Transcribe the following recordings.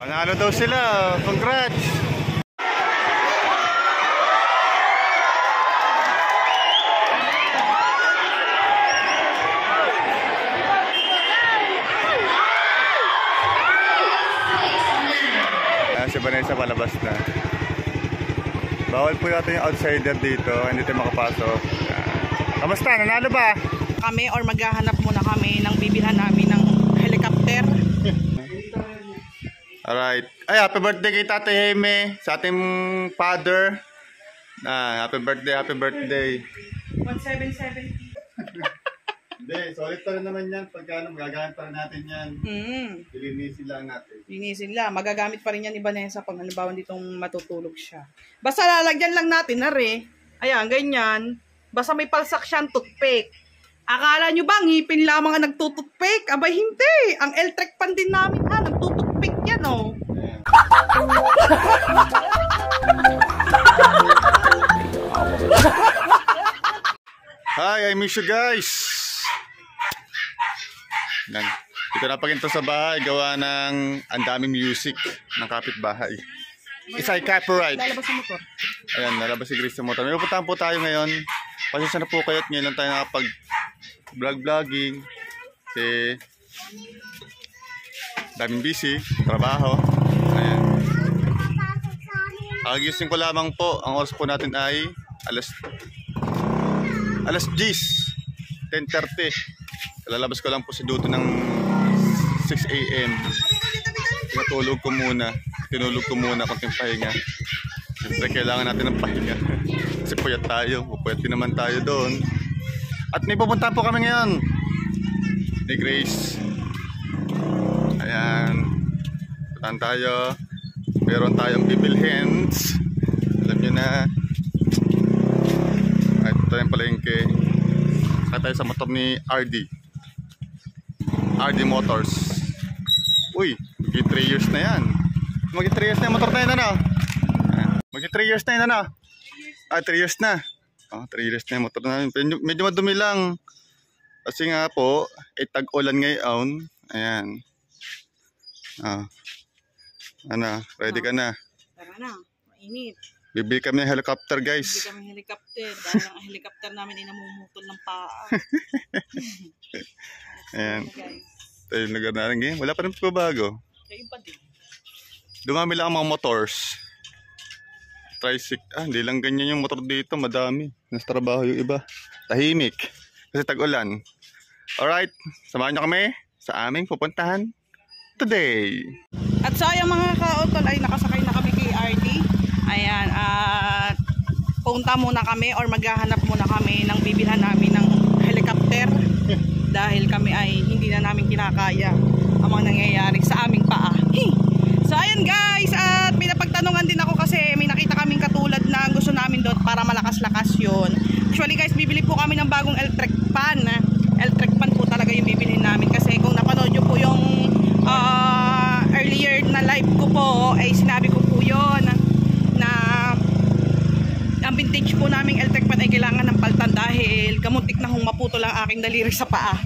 Panalo daw sila. Congrats! Si Vanessa palabas na. Bawal po yata yung outsider dito. Hindi tayo makapasok. Kamusta? Nanalo ba? Kami or maghahanap muna kami ng bibilhan namin ng helicopter. Alright. Ay, happy birthday kay Tatay Jaime sa ating father. Happy birthday, happy birthday. 1770. Hindi, solid pa rin naman yan. Pagka magagamit pa rin natin yan. Linisin lang natin. Linisin lang. Magagamit pa rin yan ni Vanessa pag halimbawa ditong matutulog siya. Basta lalagyan lang natin na re. Ayan, ganyan. Basta may palsak siyang toothpick. Akala nyo ba, ngipin lamang ang nagtututpick? Abay, hindi. Ang L-Trek pan din namin, nagtututpick yan, oh. Hi, I miss you guys. Dito na paginto sa bahay, gawa ng ang daming music ng kapitbahay. Isa ay copyright. Lalabas sa motor. Ayan, nalabas si Grace sa motor. May pupuntahan po tayo ngayon. Pasensya na po kayo at ngayon lang tayo nakapag-vlogging. Kasi daming busy, trabaho. Ayan. Agiusin ko lamang po, ang oras po natin ay alas 10, 10:30. Lalabas ko lang po si Duto ng 6 AM. Tinulog ko muna konting pahinga. Siyempre kailangan natin ng pahinga. Kasi puyat tayo, pupuyat din naman tayo doon. At may pupuntahan po kami ngayon ni Grace. Ayan, puntahan tayo. Meron tayong bibilhin. Alam nyo na. Ay, ito tayong palengke. Saka tayo sa motor ni RD Motors. Uy, magiging 3 years na yan. Magiging 3 years na yung motor na yun, ano? Magiging 3 years na yun, ano? 3 years na. 3 years na yung motor na yun. Medyo madumi lang. Kasi nga po, tag-ulan ngayon. Ayan. Ano, ready ka na? Tara na, mainit. Bibili kami ng helicopter, guys. Bibili kami ng helicopter. Dahil ang helicopter namin ay namumutol ng paa. Ayan. Ito yung lugar na rin. Wala pa rin bago. Kayo pa din. Dumami lang ang mga motors. Tricycle. Hindi lang ganyan yung motor dito. Madami. Nasa trabaho yung iba. Tahimik. Kasi tag-ulan. Alright. Samahan nyo kami sa aming pupuntahan today. At sayang mga kaotol ay nakasakay na kami kay RD. Ayan. At punta muna kami or maghahanap muna kami ng bibilhan namin ng helicopter. Dahil kami ay hindi na namin kinakaya ang mga nangyayari sa aming paa. So ayan guys, at may napagtanungan din ako kasi may nakita kaming katulad na gusto namin doon para malakas-lakas yun. Actually guys, bibili po kami ng bagong L-Trek pan. L-Trek pan po talaga yung bibilhin namin kasi kung napanood nyo po yung earlier na live ko po, ay sinabi ko po yun na ang vintage po naming L-Trek pan ay kailangan ng paltan dahil kamuntik na hong maputol ang aking daliri sa paa.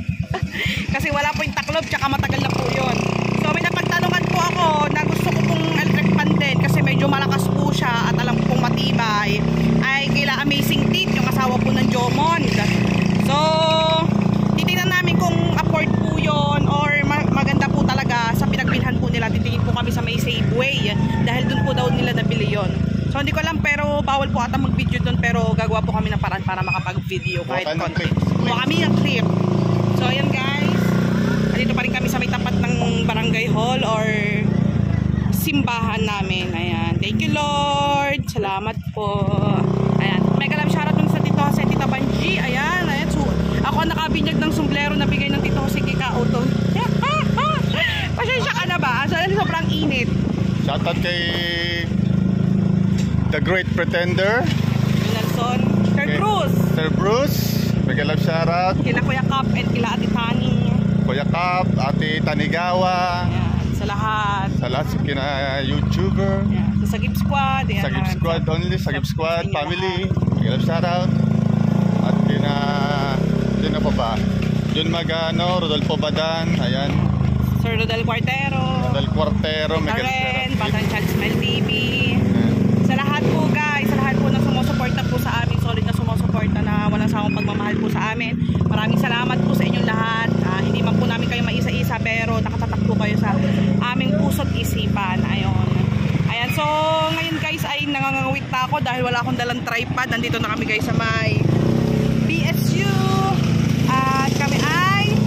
Kasi wala po yung taklob tsaka matagal na po yun. So may napagtanungan po ako na gusto ko pong L-Trek pan din kasi medyo malakas po siya at alam ko pong matibay, ay kaila Amazing Teeth, yung asawa po ng Jomond. So titingnan namin kung afford po yun or maganda po talaga sa pinagbilhan po nila. Titingin po kami sa may Safeway dahil dun po daw nila nabili yun. So hindi ko alam, pero bawal po ata mag-video dun, pero gagawa po kami ng paraan para makapag-video kahit konti. Buka kami ng trip. So ayan guys, dito pa rin kami sa may tapat ng barangay hall or simbahan namin. Ayan, thank you Lord, salamat po. Ayan, mega love shoutout dun sa Tito Jose, Tita Banji. Ayan, ayan, so, ako ang nakabinyag ng sombrero na bigay ng Tito Jose kay Kauton. Pasensya ka na ba? Sobrang init. Shoutout kay The Great Pretender Nelson, Sir Bruce, mega love shoutout kila Kuya Cap and kila Ate Tani, Kuya Cap, Ate Tanigawa. ayan, sa lahat sa kina YouTuber. ayan, sa Sagip Squad, ayan, Sagip Squad only, Sagip Squad family, mega love shoutout. At kina pa ba? Jun Magano, Rodolfo Badan, ayan. Sir Rodel Cuartero. Del Cuartero, Karen, Miguel Batang Child Smile TV. Sa lahat po guys, sa lahat po na sumusuporta po sa amin, solid na sumusuporta na walang sawang pagmamahal po sa amin. Maraming salamat po sa inyong lahat. Hindi man po namin kayo maisa-isa pero nakatatak po kayo sa aming puso't isipan. Ayan, so ngayon guys ay nangangawit na ako dahil wala akong dalang tripod. Nandito na kami guys sa may PSU. At kami ay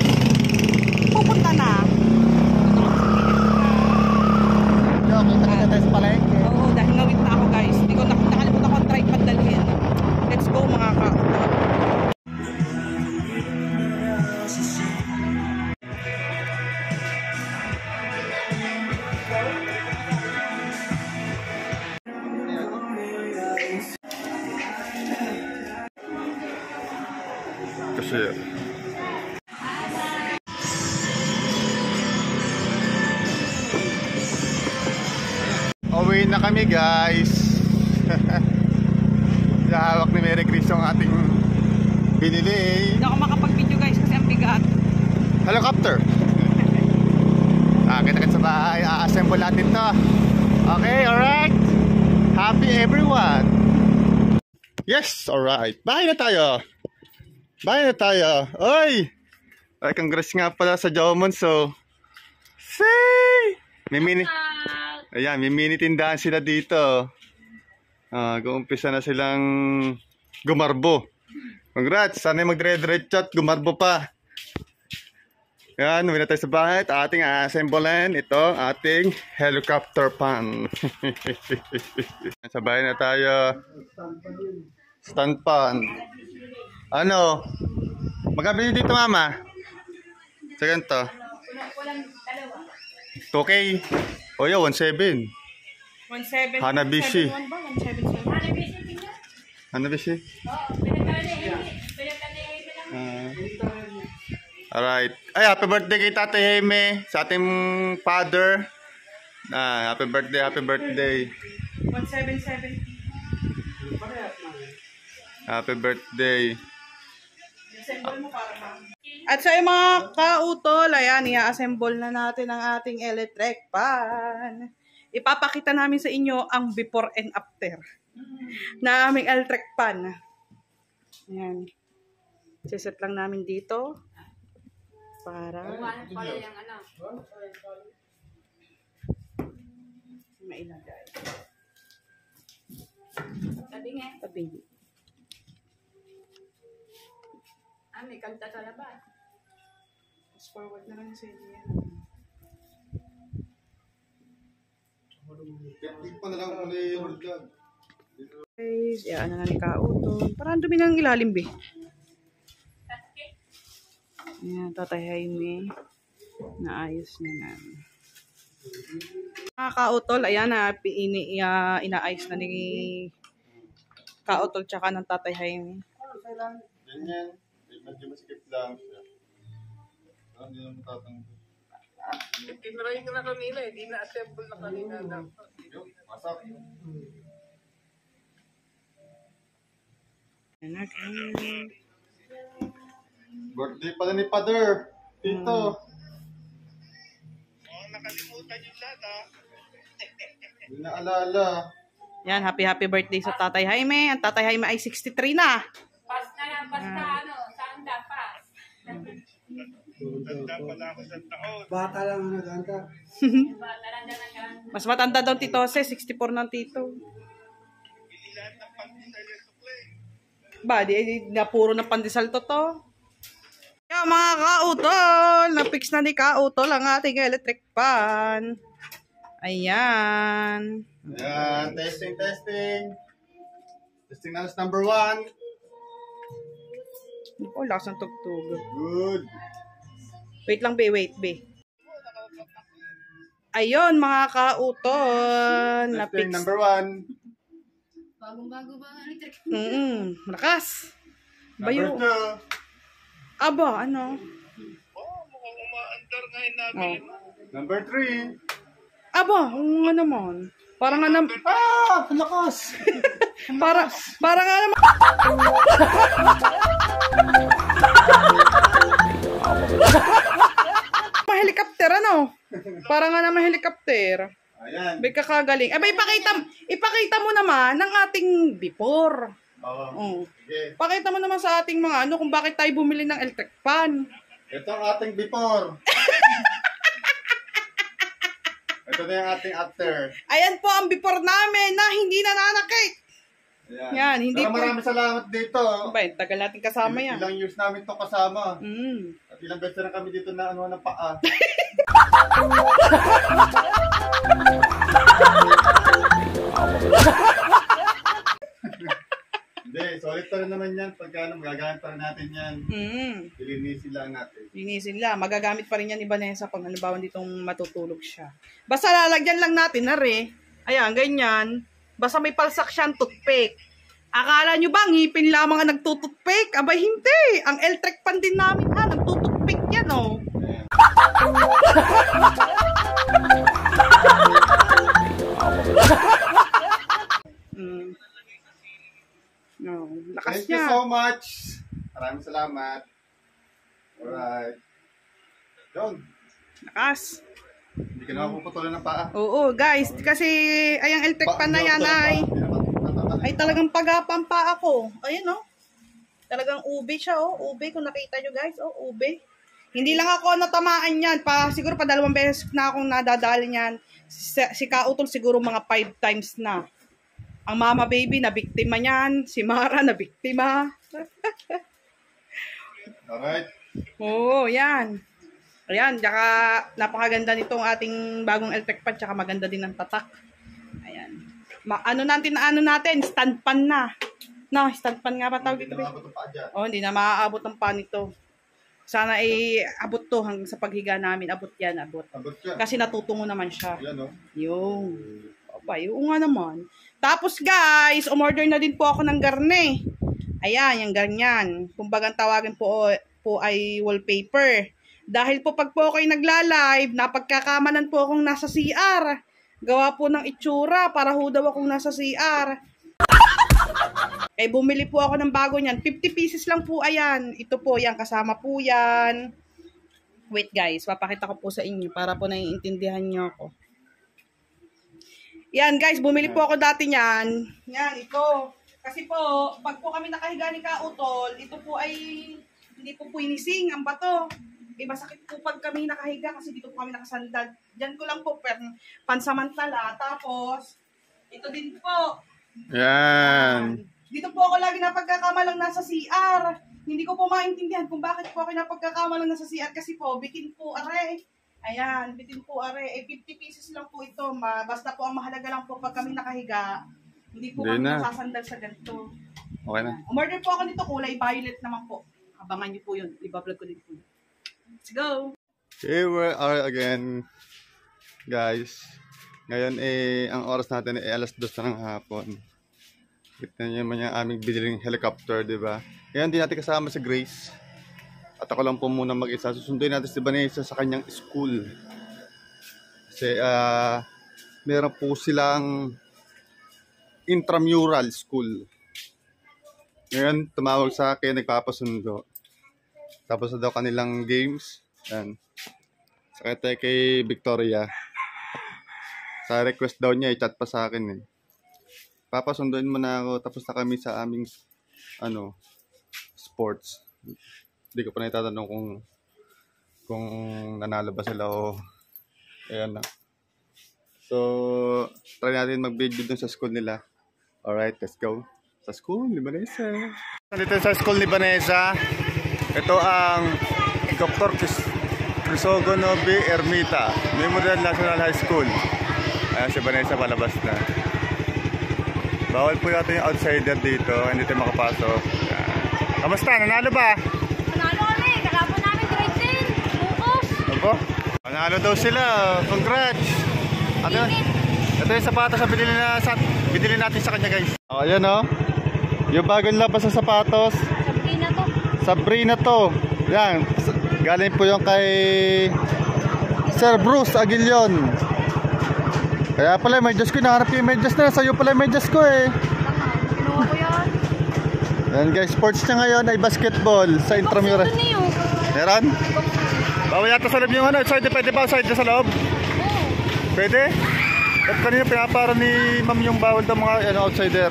pupunta na. Oo, dahil ngawit na ako guys. Hindi ko nakalimutan ko ang tripod dalhin. Let's go mga ka. Kasi uwi na kami guys. Hawak ni Mary Chris ang ating binili. Hindi ako makapag-video guys kasi ang bigat. Helicopter. Kita-kita sa bahay. A-assemble natin to. Okay, alright. Happy everyone. Yes, alright. Bahay na tayo. Bahay na tayo. Oy! Ay, congrats nga pala sa Jomon. So, say! May mini... Ayan, may mini tindahan sila dito. Guumpisa na silang gumarbo. Congrats! Sana magdire-diretso at gumarbo pa. Yan, uwi na tayo sa bahay. Ating assemblean. Ito, ating helicopter pan. Sa bahay na tayo. Stand pan. Ano? Magkabili dito mama? Sa ganito. 2K. O yun, 1.7. 1.7. Hanabishi. 1.7. Hanabishi? Alright. Ay, happy birthday kay Tatay Jaime. Sa ating father. Happy birthday, happy birthday. 1.7.7. Happy birthday. At sa mga kautol, ayan, i-assemble na natin ang ating electric pan. Ipapakita namin sa inyo ang before and after na aming electric pan. Ayan. Siset lang namin dito para mailagay. Tabi. May kanta sa labas. Fast forward na lang sa inyo. Guys, yan na ni Kauton. Parang dumi ng ilalim, be. Ayan, Tatay Jaime. Naayos na namin. Mga Kautol, ayan na, inaayos na ni Kautol tsaka ng Tatay Jaime. Ganyan. Medyo masikip lang siya. Hindi na matatanggal. Tinry ko na kanina eh. Di na-assemble na kanina. Masak. Birthday pala ni Father. Dito. Nakalimutan yung lahat Hindi na alala. Yan, happy birthday sa Tatay Jaime. Ang Tatay Jaime ay 63 na. Pas na yan, basta saan dapat? Tanda pala ako sa taon. Bata lang ang naganta. Mas matanda daw Tito Jose, 64 ng Tito. Ba, di na puro ng pandesal to. Kaya mga Kautol, na-fix na ni Kautol ang ating electric pan. Ayan. Ayan, testing. Testing na number 1. Oh, lakas ng tugtog. Good. Wait lang, be. Ayun, mga Kautol. Testing Na-fix. number 1. Bagong-bago ba ang electric? Lakas. Bayo. Number 2. Aba, ano? Mukhang umaandar ngayon natin. Number 3. Aba, nga naman. Parang nga naman. Lakas! Parang nga naman. helicopter, ano? Para nga naman helicopter. Ayan. May kakagaling. Aba, ipakita mo naman ng ating before. Oo. Oh. Sige. Pakita mo naman sa ating mga ano kung bakit tayo bumili ng electric fan. Ito ang ating before. Ito na yung ating after. Ayan po ang before namin na hindi nananakit. Ayan. Yan, hindi Saka po. maraming salamat dito. Ba, tagal natin kasama yan. Ilang years namin to kasama. Mm. At ilang beses na kami dito na ano ng paa. Hindi, solid pa rin naman yan. Pagka magagamit pa rin natin yan. Lilinisin lang natin. Linisin lang. Magagamit pa rin yan ni Vanessa pag halimbawa ditong matutulog siya. Basta lalagyan lang natin na re. Ayan, ganyan. Basta may palsak siyang toothpick. Akala nyo ba, ngipin lamang ang nagtututpick? Abay, hindi. Ang electric pan din namin, nagtututpick yan, oh. No, lakas Thank you niya. so much. Maraming salamat. Alright. Doon. Lakas. Hindi ka na mapuputulan ng paa. Oo, guys. Kasi, ayang electric pan na yan ay talagang pagapampa ako. Ayun, oh. Talagang ube siya, oh. Ube, kung nakita nyo, guys. Oh, ube. Hindi lang ako natamaan yan. Siguro pa 2 beses na akong nadadali niyan. Si Kautol siguro mga 5 times na. Ang mama baby na biktima niyan. Si Mara na biktima. Alright. Oo, yan. Ayan, tsaka napakaganda nitong ating bagong electric pan. Tsaka maganda din ang tatak. Ayan. Ano natin? Stand pan na. No, stand pan nga ba tawag dito? Hindi na maabot ang paa dyan. Oh, hindi na maaabot ang pan nito. Sana ay abot to hanggang sa paghiga namin. Abot yan, abot. Abot ka. Kasi natutungo naman siya. Yan o. Yung. Aba, yung nga naman. Tapos guys, umorder na din po ako ng garne. Ayan, yung ganyan. Kumbaga tawagin po ay wallpaper. Dahil po pag po ako'y nagla-live, napagkakamanan po akong nasa CR. Gawa po ng itsura para ho daw akong nasa CR. Eh, bumili po ako ng bago niyan. 50 pieces lang po, ayan. Ito po, yan. Kasama po yan. Wait, guys. Papakita ko po sa inyo para po naiintindihan niyo ako. Yan, guys. Bumili po ako dati niyan. Yan, ito. Kasi po, pag po kami nakahiga ni Kautol, ito po ay hindi po puinising ang bato. Eh, masakit po pag kami nakahiga kasi dito po kami nakasandal. Diyan ko lang po pansamantala. Tapos, ito din po. Yan. Dito po ako lagi napagkakamalang nasa CR. Hindi ko po maintindihan kung bakit po ako napagkakamalang nasa CR kasi po, bitin po are. Ayan, bitin po are. Eh, 50 pieces lang po ito. Basta po ang mahalaga lang po pag kami nakahiga. Hindi po kami nasasandal sa ganito. Okay na. Umorder po ako nito, kulay violet naman po. Abangan niyo po yun. Iba-vlog ko din po. Let's go! Here we are again, guys. Ngayon ang oras natin ay alas 2 na ng hapon. Kita niyo naman yung aming biniling helicopter, di ba? Ngayon, hindi natin kasama si Grace. At ako lang po muna mag-isa. Susunduin natin si Vanessa sa kanyang school. Kasi, meron po silang intramural school. Ngayon, tumawag sa akin, nagpapasundo. Tapos na daw kanilang games. Yan. Sakay tayo kay Victoria. Sa request daw niya, i-chat pa sa akin eh. Papasunduin mo na ako, tapos na kami sa aming sports. Hindi ko pa naitatanong kung nanalo ba sila o ayan na. So, try natin mag-video dun sa school nila. Alright, let's go. Sa school ni Vanessa. Dito sa school ni Vanessa, ito ang Dr. Crisogonovi Ermita, Memorial National High School. Ayan si Vanessa palabas na. Bawal po natin yung outsider dito, hindi tayo makapasok. Kamusta? Nanalo ba? Nanalo kami, kalaban namin grade 10, bukas. Opo? Nanalo daw sila, congrats! Ito yung sapatos na binili natin sa kanya guys. O, ayan o. Yung bagong labas sa sapatos. Sabrina to. Sabrina to. Yan. Galing po yung kay Sir Bruce Aguilion. Kaya pala may medyas ko. Nahanap ko yung medyas na. Sa'yo pala yung medyas ko eh. Kinuha ko yan. Yan guys. Sports niya ngayon ay basketball sa intramural. Box niyo. Meron? Bawal yata sa loob yung ano, outside, pwede ba outside na sa loob? Oo. Pwede? At kanina pinapara ni ma'am yung bawal daw mga ano, outsider.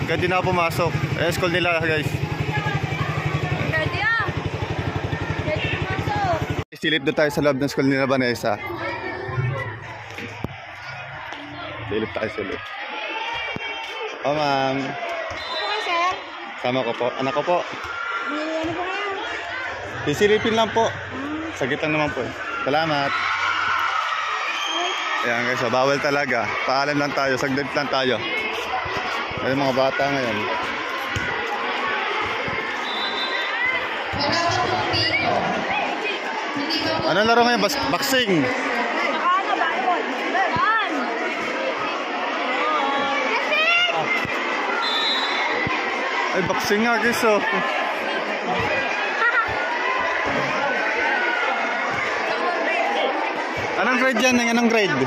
Kaya di na ako pumasok. Ayan, school nila guys. Pwede ah. Pwede pumasok. Silip doon tayo sa loob ng school nila Vanessa. Silip tayo silip. Oh ma'am. Okay, sir. Sama ko po. Anak ko po. Ano po kayo? Sisilipin lang po. Sagit lang naman po. Salamat. Ayan guys, so bawal talaga. Paalam lang tayo, saglit lang tayo. Ayan mga bata ngayon. Anong laro ngayon? Boxing. Nakaano ba? Saan? Ay, boxing nga guys, oh. Anong grade yan? Anong grade? Ako,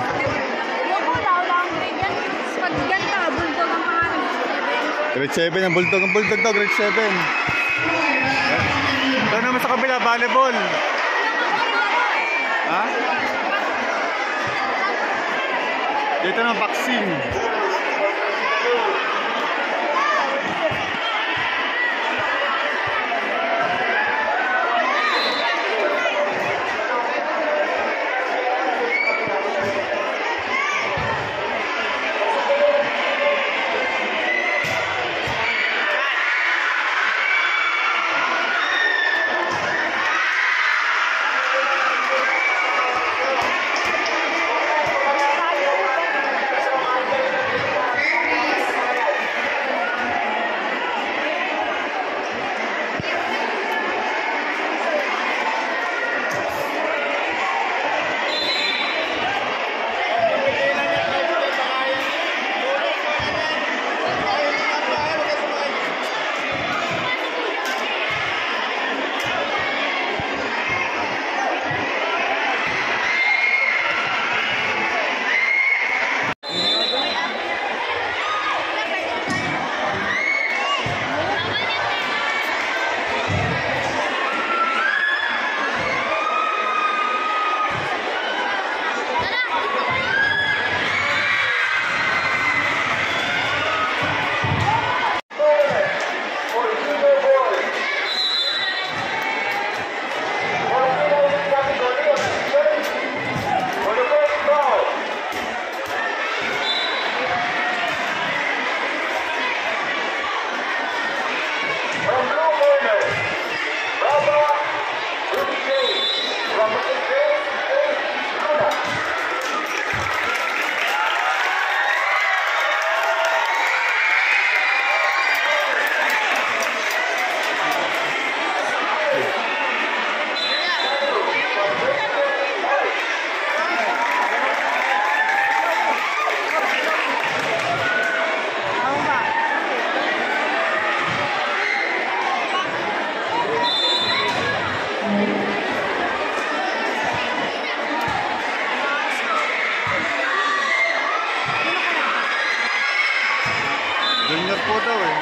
wala akong grade yan. Pag ganda, bulldog ang pangalan. Grade 7 ang bulldog. Ang bulldog daw, grade 7. Doon naman sa kabila, volleyball. Ha? Dito naman, boxing. Junior po daw eh.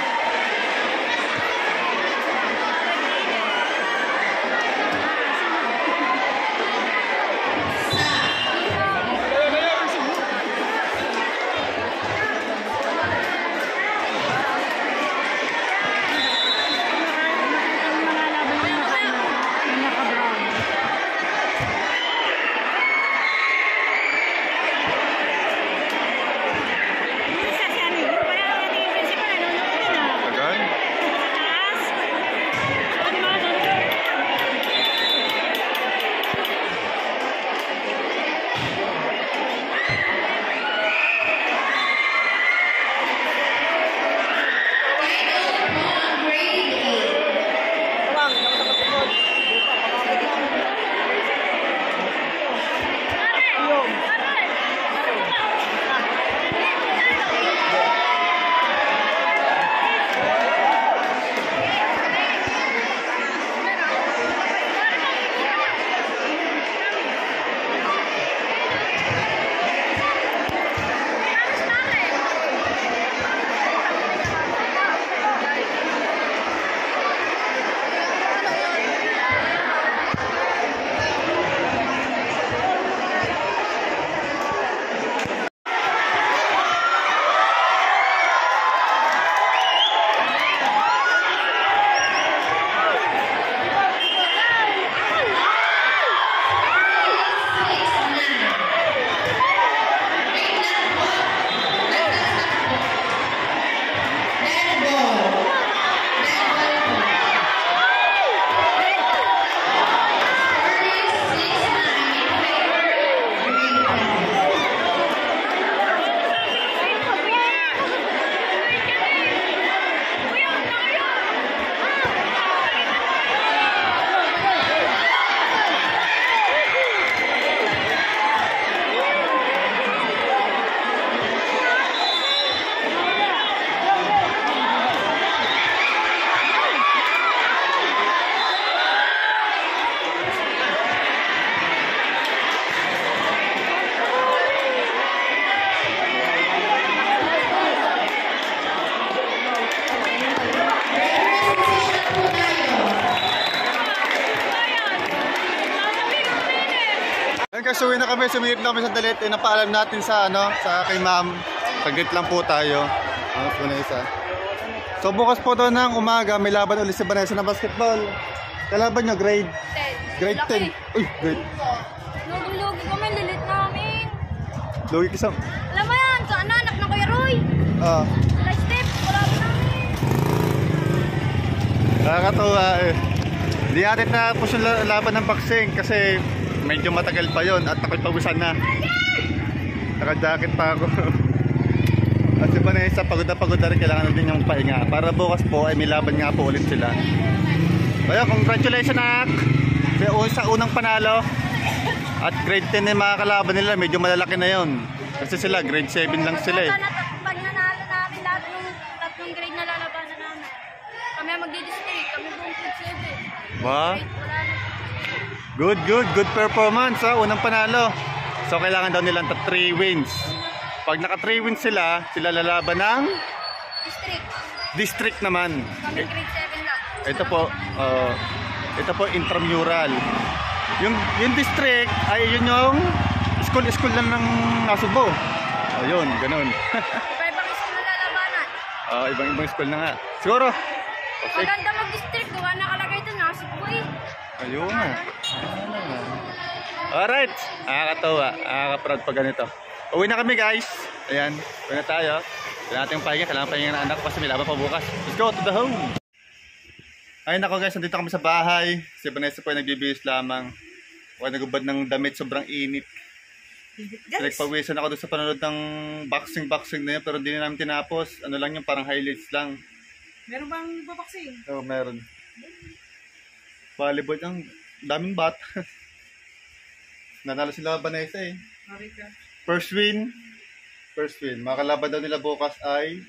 guys, uwi na kami. Sumilip na kami sa dalit. Napaalam natin sa kay ma'am. Saglit lang po tayo. Vanessa. So bukas po doon ng umaga, may laban ulit si Vanessa na basketball. Kalaban nyo, grade 10. Uy, grade. Lugi-lugi kami, lilit namin. Lugi kisam. Alam mo yan, sa anak ng Kuya Roy. Light step, wala ko namin. Nakakatawa eh. Hindi natin na po yung laban ng boxing kasi medyo matagal pa yon at ako'y pawisan na. Naka-jacket pa ako. At si Vanessa, pagod na rin, kailangan din yung pahinga. Para bukas po ay may laban nga po ulit sila. Kaya congratulations anak! Sa unang panalo. At grade 10 yung mga kalaban nila, medyo malalaki na yon. Kasi sila, grade 7 lang sila eh. Pag nanalo namin lahat ng tatlong grade na lalabanan namin, kami magdi-district, kami buong grade 7. Wow. Wala na. Good performance ha, unang panalo. So kailangan daw nilang 3 wins. Pag naka 3 wins sila lalaban ng district naman. Kami grade 7 lang. Ito po intramural. Yung district ay yun yung school lang ng Nasubo. Ayun, ganun. Iba-ibang school na lalabanan. Ibang school na nga. Siguro. Okay. Maganda mag-district, gawa nakalagay doon, nasip ko eh. Ayun nga. Alright. Nakakatawa. Nakaka-proud pag ganito. Uwi na kami guys. Ayan. Uwi na tayo. Kailangan natin yung pahinga. Kailangan pahinga ng anak kasi may laban pa bukas. Let's go to the home. Ayun ako guys. Nandito kami sa bahay. Si Vanessa po ay nagbibihis lamang. Huwag nagubad ng damit. Sobrang init. Nagpawisan ako doon sa panonood ng boxing na yun. Pero hindi na namin tinapos. Ano lang yung parang highlights lang. Meron bang babaksing? Oo, meron. Volleyball ang daming bat. Nanalo sila Vanessa eh. First win. Mga kalaban daw nila bukas ay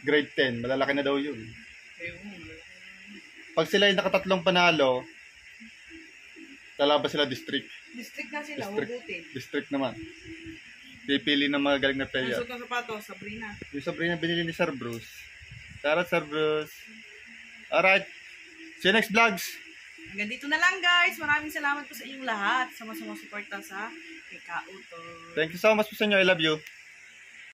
grade 10. Malalaki na daw yun. Pag sila ay nakatatlong panalo, lalaban sila district. District na sila, hugutin. District naman. Pipili ng mga galing na player. Ang suot ng sapatos, Sabrina. Yung Sabrina binili ni Sir Bruce. Tara Sir Bruce. Alright. See you next vlogs. Hanggang dito na lang guys. Maraming salamat po sa inyong lahat sa mga sumusuporta sa kay Kauto. Thank you so much po sa inyo. I love you.